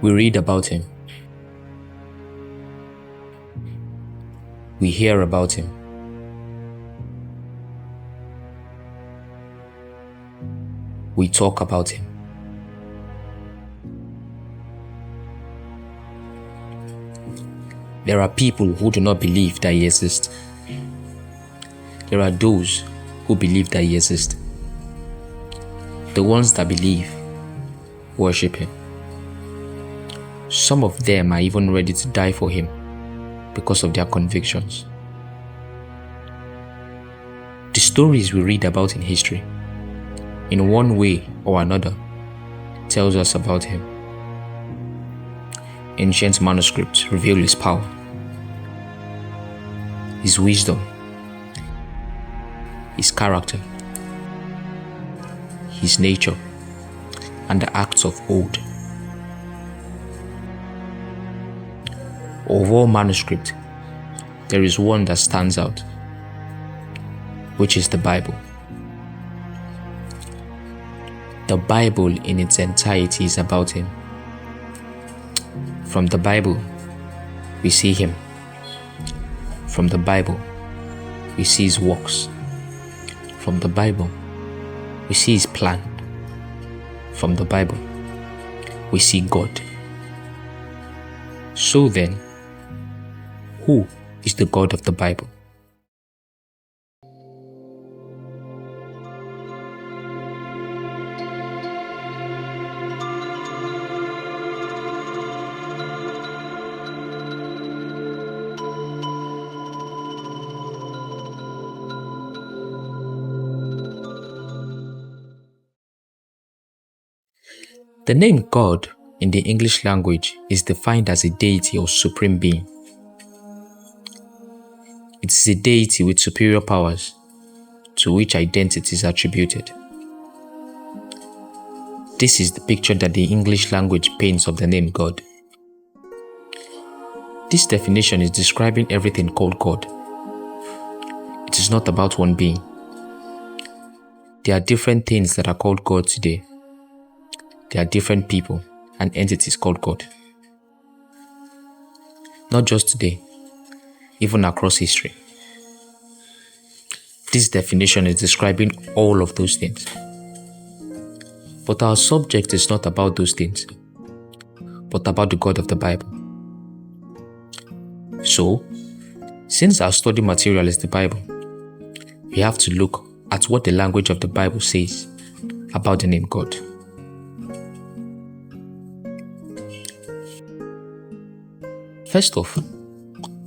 We read about him. We hear about him. We talk about him. There are people who do not believe that he exists. There are those who believe that he exists. The ones that believe worship him. Some of them are even ready to die for him because of their convictions. The stories we read about in history, in one way or another, tells us about him. Ancient manuscripts reveal his power, his wisdom, his character, his nature, and the acts of old. Of all manuscripts, there is one that stands out, which is the Bible. The Bible in its entirety is about him. From the Bible, we see him. From the Bible, we see his works. From the Bible, we see his plan. From the Bible, we see God. So then, who is the God of the Bible? The name God in the English language is defined as a deity or supreme being. It is a deity with superior powers to which identity is attributed. This is the picture that the English language paints of the name God. This definition is describing everything called God. It is not about one being. There are different things that are called God today. There are different people and entities called God. Not just today, even across history. This definition is describing all of those things. But our subject is not about those things, but about the God of the Bible. So, since our study material is the Bible, we have to look at what the language of the Bible says about the name God. First off,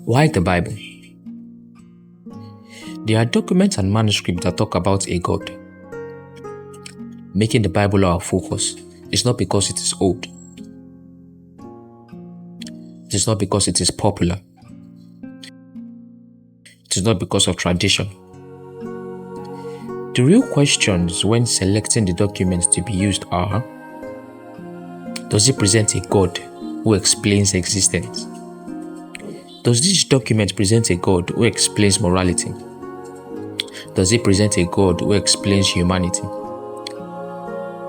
why the Bible? There are documents and manuscripts that talk about a God. Making the Bible our focus is not because it is old. It is not because it is popular. It is not because of tradition. The real questions when selecting the documents to be used are: does it present a God who explains existence? Does this document present a God who explains morality? Does it present a God who explains humanity?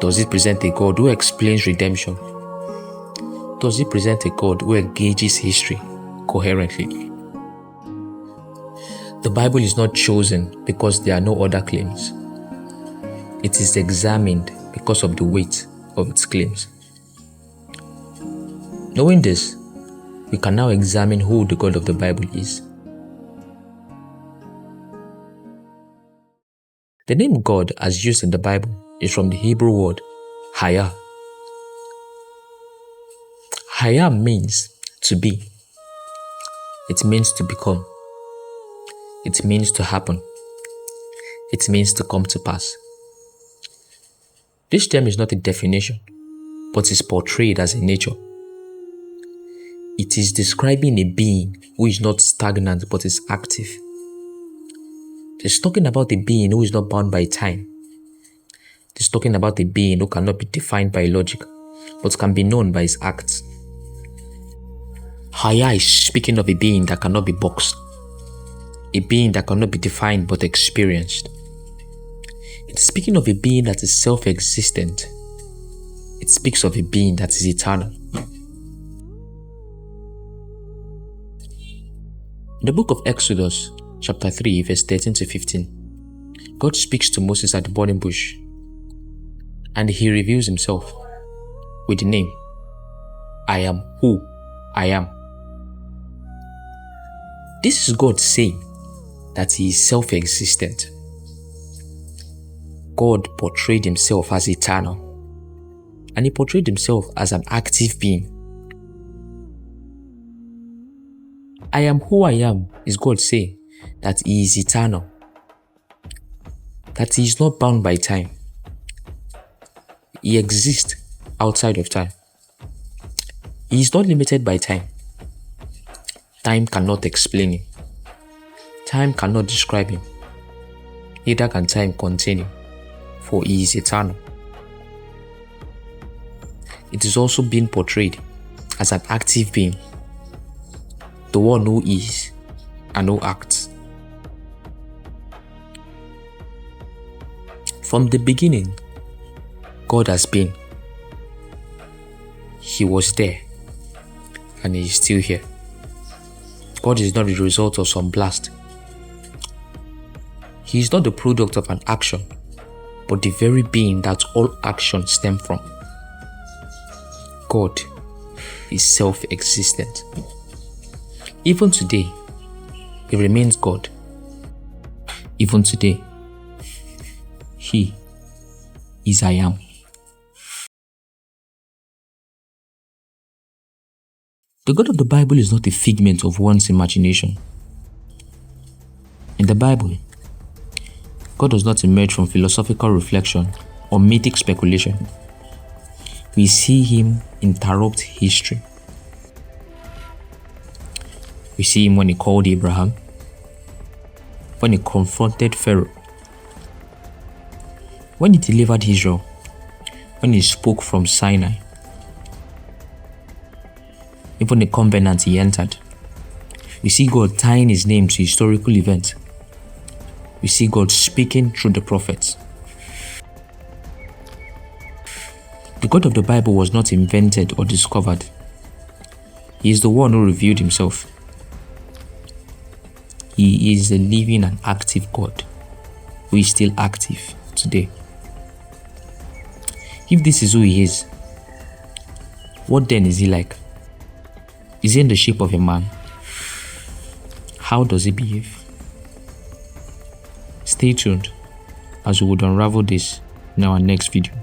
Does it present a God who explains redemption? Does it present a God who engages history coherently? The Bible is not chosen because there are no other claims. It is examined because of the weight of its claims. Knowing this, we can now examine who the God of the Bible is. The name God as used in the Bible is from the Hebrew word Hayah. Hayah means to be. It means to become. It means to happen. It means to come to pass. This term is not a definition, but is portrayed as a nature. It is describing a being who is not stagnant but is active. It is talking about a being who is not bound by time. It is talking about a being who cannot be defined by logic, but can be known by his acts. Hayah is speaking of a being that cannot be boxed, a being that cannot be defined but experienced. It is speaking of a being that is self-existent. It speaks of a being that is eternal. In the book of Exodus, chapter 3, verse 13 to 15, God speaks to Moses at the burning bush, and he reveals himself with the name, I am who I am. This is God saying that he is self-existent. God portrayed himself as eternal, and he portrayed himself as an active being. I am who I am is God saying that he is eternal, that he is not bound by time. He exists outside of time. He is not limited by time. Time cannot explain him. Time cannot describe him. Neither can time contain him, for he is eternal. It is also being portrayed as an active being, the one who is and who acts. From the beginning, God has been. He was there, and he is still here. God is not the result of some blast. He is not the product of an action, but the very being that all actions stem from. God is self-existent. Even today, he remains God. Even today, he is I am. The God of the Bible is not a figment of one's imagination. In the Bible, God does not emerge from philosophical reflection or mythic speculation. We see him interrupt history. We see him when he called Abraham, when he confronted Pharaoh, when he delivered Israel, when he spoke from Sinai, even the covenant he entered. We see God tying his name to historical events. We see God speaking through the prophets. The God of the Bible was not invented or discovered. He is the one who revealed himself. He is a living and active God who is still active today. If this is who he is, what then is he like? Is he in the shape of a man? How does he behave? Stay tuned as we would unravel this in our next video.